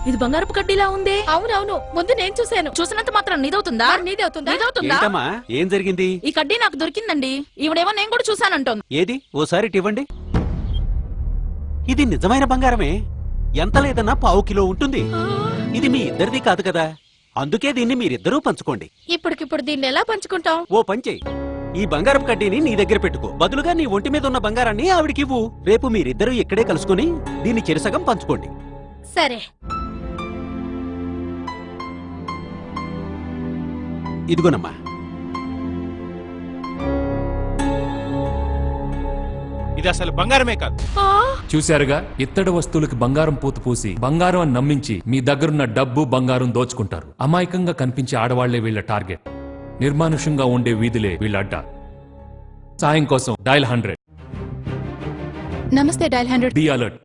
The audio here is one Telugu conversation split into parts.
ఇది బంగారపు కడ్డీలా ఉంది. అవునవును, ముందు నేను చూసినంత మాత్రం నీదవుతుందా? ఏంటమ్మా, ఏం జరిగింది? ఈ కడ్డీ నాకు దొరికిందండి. ఈవిడేమో నేను కూడా చూసానంటోంది. ఏది ఓసారి ఇవ్వండి. ఇది నిజమైన బంగారమే. ఎంత లేదన్నా 1/4 కిలో ఉంటుంది. ఇది మీ ఇద్దరిది కాదు కదా, అందుకే దీన్ని మీరిద్దరూ పంచుకోండి. ఇప్పటికిప్పుడు దీన్ని ఎలా పంచుకుంటాం? ఓ పంచే, ఈ బంగారపు కడ్డీని నీ దగ్గర పెట్టుకో. బదులుగా నీ ఒంటి మీద ఉన్న బంగారాన్ని ఆవిడికివ్వు. రేపు మీరిద్దరూ ఇక్కడే కలుసుకుని దీన్ని చెరసగం పంచుకోండి. సరే. ఇదిగోనమ్మా. ఇది అసలు బంగారమే కాదు. చూశారుగా, ఇత్తడి వస్తువులకి బంగారం పూత పూసి బంగారం అని నమ్మించి మీ దగ్గరున్న డబ్బు బంగారం దోచుకుంటారు. అమాయకంగా కనిపించే ఆడవాళ్లే వీళ్ళ టార్గెట్. నిర్మానుష్యంగా ఉండే వీధులే వీళ్ళ అడ్డ. సాయం కోసం డయల్ 100. నమస్తే dial 100. Be alert.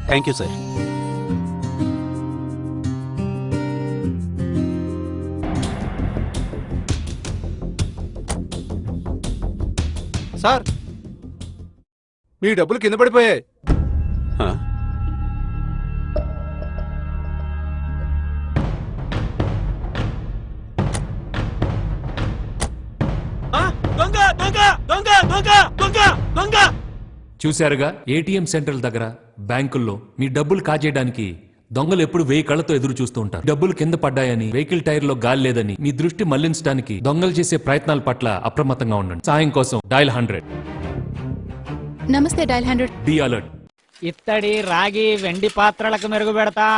Thank you sir. Sir, మీ డబ్బులు కింద పడిపోయాయి. చూశారుగా, ఏటీఎం సెంటర్ల దగ్గర, బ్యాంకుల్లో మీ డబ్బులు కాజేయడానికి దొంగలు ఎప్పుడు 1000 కళ్ళతో ఎదురు చూస్తూ ఉంటారు. డబ్బులు కింద పడ్డాయని, వెహికల్ టైర్ లో గాలి లేదని మీ దృష్టి మళ్లించడానికి దొంగలు చేసే ప్రయత్నాల పట్ల అప్రమత్తంగా ఉండండి. సాయం కోసం డయల్ 100. నమస్తే డయల్ 100. Be alert. ఇత్తడి, రాగి, వెండి పాత్రలకు మెరుగు పెడతా.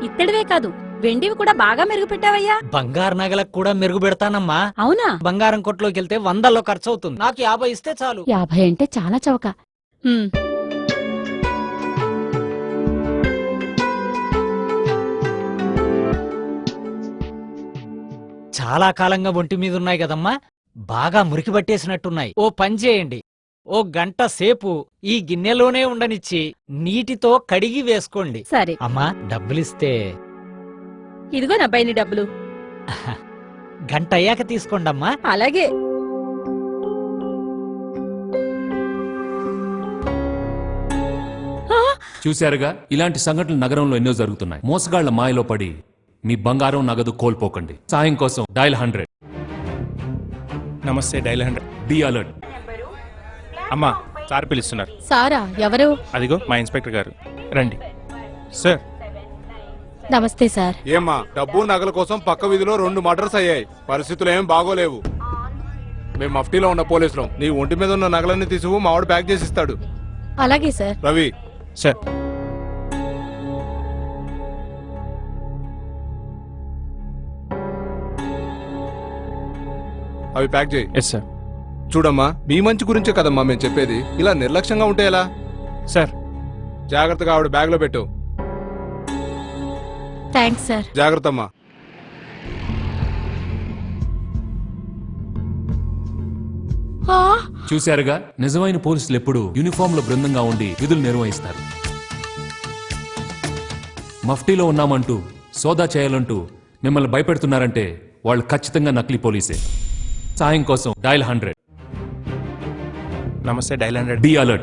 ఇత్తడివే కాదు, వెండివి కూడా బాగా మెరుగు పెట్టావయ్యా. బంగారు నగలకు కూడా మెరుగు పెడతానమ్మా. అవునా? బంగారం కొట్లోకి వెళ్తే 100లో ఖర్చు అవుతుంది. నాకు 50 ఇస్తే చాలు. 50 అంటే చాలా చౌక. చాలా కాలంగా ఒంటి మీద ఉన్నాయి కదమ్మా, బాగా మురికి పట్టేసినట్టున్నాయి. ఓ పని చేయండి, ఓ గంట సేపు ఈ గిన్నెలోనే ఉండనిచ్చి నీటితో కడిగి వేసుకోండి. సరే అమ్మా, డబ్బులిస్తే. ఇదిగో నా బయని డబ్బులు. గంట అయ్యాక తీసుకోండమ్మా. అలాగే. చూశారుగా, ఇలాంటి సంఘటనలు నగరంలో ఎన్నో జరుగుతున్నాయి. మోసగాళ్ల మాయలో పడి మీ బంగారం, నగదు కోల్పోకండి. సాయం కోసం డయల్ 100. నమస్తే డయల్ 100. Be alert. అమ్మా, సార్ పిలుస్తున్నారు. సారా? ఎవరు? అదిగో మా ఇన్స్పెక్టర్ గారు, రండి. సార్. నమస్తే సార్. ఏమ్మా, డబ్బు నగల కోసం పక్క వీధిలో 2 మర్డర్స్ అయ్యాయి. పరిస్థితులు ఏం బాగోలేవు. మేము మఫ్టీలో ఉన్న పోలీసులు. నీ ఒంటి మీద ఉన్న నగలన్నీ తీసుకు మావాడు ప్యాక్ చేసి ఇస్తాడు. అలాగే సార్. రవి. సార్. అవి ప్యాక్ చేయి. Yes sir. చూడమ్మా, మీ మంచి గురించే కదమ్మా మేము చెప్పేది. ఇలా నిర్లక్ష్యంగా ఉంటే ఎలా? సార్. జాగ్రత్తగా ఆవిడ బ్యాగ్ లో పెట్టు. Thanks sir. జాగ్రత్త అమ్మా. చూశారుగా, నిజమైన పోలీసులు ఎప్పుడు యూనిఫామ్ లో బృందంగా ఉండి విధులు నిర్వహిస్తారు. మఫ్టీలో ఉన్నామంటూ, సోదా చేయాలంటూ మిమ్మల్ని భయపెడుతున్నారంటే వాళ్ళు ఖచ్చితంగా నకిలీ పోలీసే. సాయం కోసం డయల్ 100. నమస్తే డయల్ 100. Be alert.